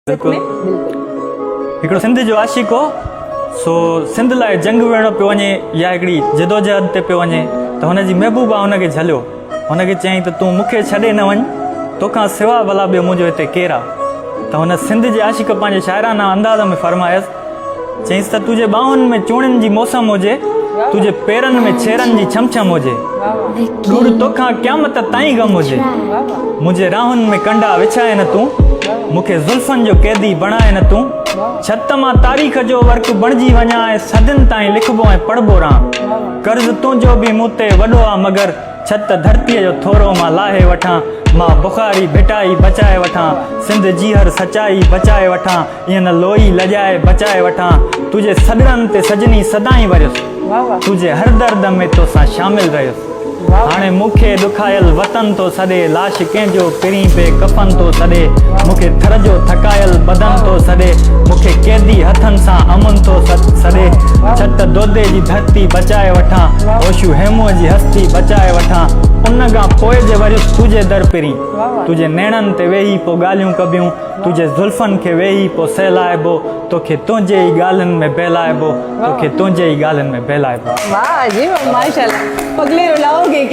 बिल्कुलु हिकिड़ो सिंध जो आशिक़ हो सो सिंध लाइ जंग विढ़णु पियो वञे या हिकिड़ी जदोजहद ते पियो वञे त हुनजी महबूबा हुनखे झलियो, हुनखे चयईं त तूं मूंखे छॾे न वञ, तोखां सवाइ भला ॿियो मुंहिंजो हिते केरु आहे। त हुन सिंध जे आशिक़ पंहिंजे शाइराना अंदाज़ में फरमायसि, चयईंसि त तुंहिंजे ॿाहुनि में चूड़ियुनि जी मौसम हुजे, तुंहिंजे पेरनि में छेरनि जी छमछम हुजे, दूर तोखां क़यामत ताईं गम हुजे, मुंहिंजे राहुनि में कंडा विछाए न तूं, मूंखे ज़ुल्फ़नि जो कैदी बणाए न तूं, छत मां तारीख़ जो वर्क बणिजी वञा ऐं सदियुनि ताईं लिखबो ऐं पढ़बो रहां। कर्ज़ तुंहिंजो बि मूं ते वॾो आहे मगर छत धरतीअ जो थोरो मां लाहे वठां, मां बुख़ारी भिटाई बचाए वठां, सिंध जी हर सचाई बचाए वठां, ईअं न लोई लॼाए बचाए वठां, तुंहिंजे सगड़नि ते सजनी सदाईं वरियुसि, तुंहिंजे हर दर्द में तोसां शामिल रहियुसि। हाणे मूंखे ॾुखायल वतन थो सॾे, लाश कंहिंजो पिरी पे कफन थो सॾे, मूंखे थर जो थकायल बदन थो सॾे, मूंखे कैदी हथनि सां अमन थो सॾे, छत दोदे जी धरती बचाए वठां, होशू हेमूअ जी हस्ती बचाए वठां, उन खां पोइ जे वरियुसि तुंहिंजे दर पिरी, तुंहिंजे नेणनि ते वेही पोइ ॻाल्हियूं कबियूं, तुंहिंजे ज़ुल्फ़नि खे वेही पोइ सहलाइबो, तोखे तुंहिंजे ई ॻाल्हियुनि में बहलाइबो, तोखे तुंहिंजे ई ॻाल्हियुनि में बहलाइबो। वाह जी माशाल्लाह, पगले रुलाओगे।